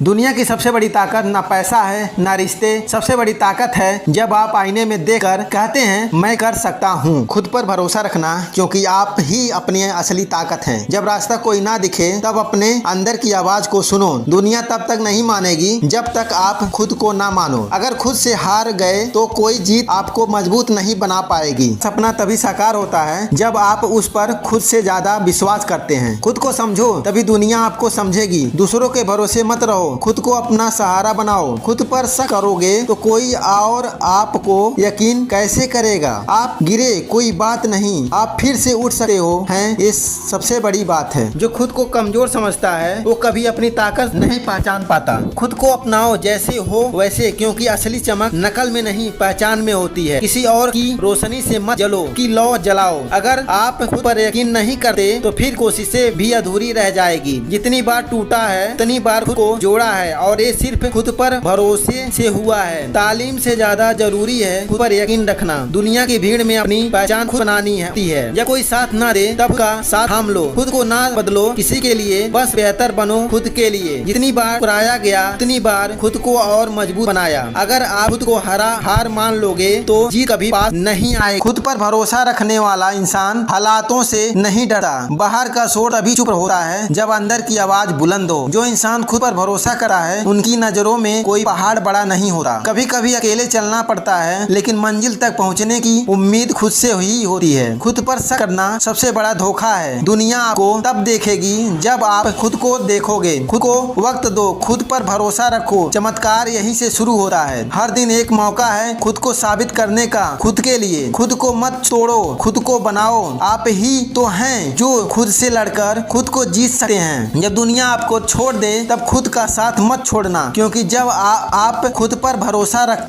दुनिया की सबसे बड़ी ताकत ना पैसा है ना रिश्ते। सबसे बड़ी ताकत है जब आप आईने में देखकर कहते हैं मैं कर सकता हूँ। खुद पर भरोसा रखना, क्योंकि आप ही अपनी असली ताकत हैं। जब रास्ता कोई ना दिखे तब अपने अंदर की आवाज को सुनो। दुनिया तब तक नहीं मानेगी जब तक आप खुद को ना मानो। अगर खुद से हार गए तो कोई जीत आपको मजबूत नहीं बना पाएगी। सपना तभी साकार होता है जब आप उस पर खुद से ज्यादा विश्वास करते हैं। खुद को समझो तभी दुनिया आपको समझेगी। दूसरों के भरोसे मत रहो, खुद को अपना सहारा बनाओ। खुद पर शक करोगे तो कोई और आपको यकीन कैसे करेगा। आप गिरे कोई बात नहीं, आप फिर से उठ सकते हो हैं, ये सबसे बड़ी बात है। जो खुद को कमजोर समझता है वो कभी अपनी ताकत नहीं पहचान पाता। खुद को अपनाओ जैसे हो वैसे, क्योंकि असली चमक नकल में नहीं पहचान में होती है। किसी और की रोशनी से मत जलो कि लौ जलाओ। अगर आप खुद पर यकीन नहीं करते तो फिर कोशिशें भी अधूरी रह जाएगी। जितनी बार टूटा है उतनी बार खुद को जोड़ा है, और ये सिर्फ खुद पर भरोसे से हुआ है। तालीम से ज्यादा जरूरी है खुद पर यकीन रखना। दुनिया की भीड़ में अपनी पहचान खुद बनानी है। जब कोई साथ ना दे तब का साथ थाम लो। खुद को ना बदलो किसी के लिए, बस बेहतर बनो खुद के लिए। जितनी बार पुराया गया उतनी बार खुद को और मजबूत बनाया। अगर आप खुद को हार मान लोगे तो जीत कभी पास नहीं आए। खुद पर भरोसा रखने वाला इंसान हालातों से नहीं डरता। बाहर का शोर अभी चुप होता है जब अंदर की आवाज बुलंद हो। जो इंसान खुद पर भरोसा करा है उनकी नजरों में कोई पहाड़ बड़ा नहीं होता। कभी कभी अकेले चलना पड़ता है, लेकिन मंजिल तक पहुंचने की उम्मीद खुद से ही होती है। खुद पर शक करना सबसे बड़ा धोखा है। दुनिया आपको तब देखेगी जब आप खुद को देखोगे। खुद को वक्त दो, खुद पर भरोसा रखो। चमत्कार यहीं से शुरू होता है। हर दिन एक मौका है खुद को साबित करने का। खुद के लिए खुद को मत तोड़ो, खुद को बनाओ। आप ही तो हैं जो खुद से लड़कर खुद को जीत सकते हैं। जब दुनिया आपको छोड़ दे तब खुद का साथ मत छोड़ना, क्योंकि जब आप खुद पर भरोसा रख।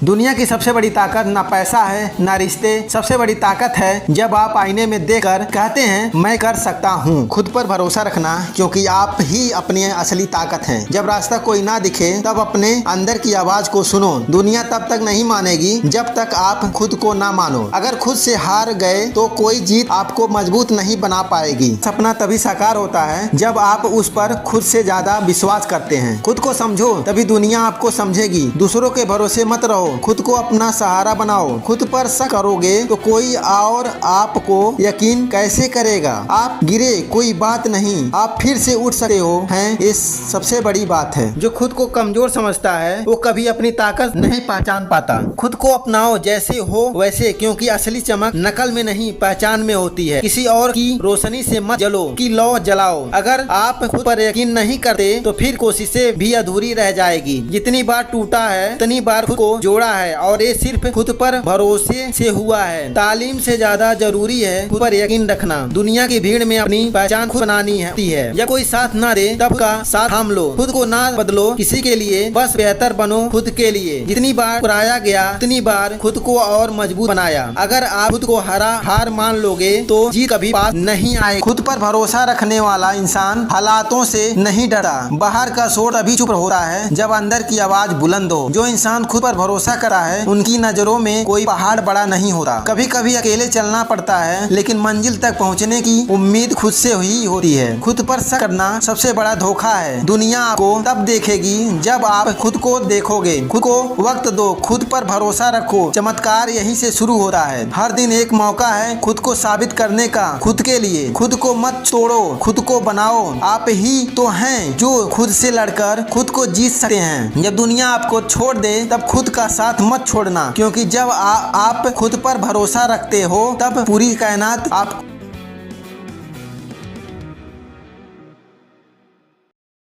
दुनिया की सबसे बड़ी ताकत ना पैसा है ना रिश्ते। सबसे बड़ी ताकत है जब आप आईने में देखकर कहते हैं मैं कर सकता हूँ। खुद पर भरोसा रखना, क्योंकि आप ही अपनी असली ताकत हैं। जब रास्ता कोई ना दिखे तब अपने अंदर की आवाज को सुनो। दुनिया तब तक नहीं मानेगी जब तक आप खुद को ना मानो। अगर खुद से हार गए तो कोई जीत आपको मजबूत नहीं बना पाएगी। सपना तभी साकार होता है जब आप उस पर खुद से ज्यादा विश्वास करते हैं। खुद को समझो तभी दुनिया आपको समझेगी। दूसरों के भरोसे मत रहो, खुद को अपना सहारा बनाओ। खुद पर शक करोगे तो कोई और आपको यकीन कैसे करेगा। आप गिरे कोई बात नहीं, आप फिर से उठ सकते हो हैं, ये सबसे बड़ी बात है। जो खुद को कमजोर समझता है वो कभी अपनी ताकत नहीं पहचान पाता। खुद को अपनाओ जैसे हो वैसे, क्योंकि असली चमक नकल में नहीं पहचान में होती है। किसी और की रोशनी से मत जलो कि लौ जलाओ। अगर आप खुद पर यकीन नहीं करते तो फिर कोशिशें भी अधूरी रह जाएगी। जितनी बार टूटा है उतनी बार खुद को जोड़ा है, और ये सिर्फ खुद पर भरोसे से हुआ है। तालीम से ज्यादा जरूरी है खुद पर यकीन रखना। दुनिया की भीड़ में अपनी पहचान खुद बनानी है। जब कोई साथ ना दे तब का साथ थाम लो। खुद को ना बदलो किसी के लिए, बस बेहतर बनो खुद के लिए। जितनी बार पुराया गया उतनी बार खुद को और मजबूत बनाया। अगर आप खुद को हार मान लोगे तो जीत कभी पास नहीं आए। खुद पर भरोसा रखने वाला इंसान हालातों से नहीं डरता। बाहर का शोर अभी चुप होता है जब अंदर की आवाज बुलंद हो। जो इंसान खुद पर भरोसा करा है उनकी नजरों में कोई पहाड़ बड़ा नहीं होता। कभी कभी अकेले चलना पड़ता है, लेकिन मंजिल तक पहुंचने की उम्मीद खुद से ही होती है। खुद पर शक करना सबसे बड़ा धोखा है। दुनिया आपको तब देखेगी जब आप खुद को देखोगे। खुद को वक्त दो, खुद पर भरोसा रखो। चमत्कार यहीं से शुरू होता है। हर दिन एक मौका है खुद को साबित करने का। खुद के लिए खुद को मत तोड़ो, खुद को बनाओ। आप ही तो हैं जो खुद से लड़कर खुद को जीत सकते हैं। जब दुनिया आपको छोड़ दे तब खुद का साथ मत छोड़ना, क्योंकि जब आप खुद पर भरोसा रखते हो तब पूरी कायनात आप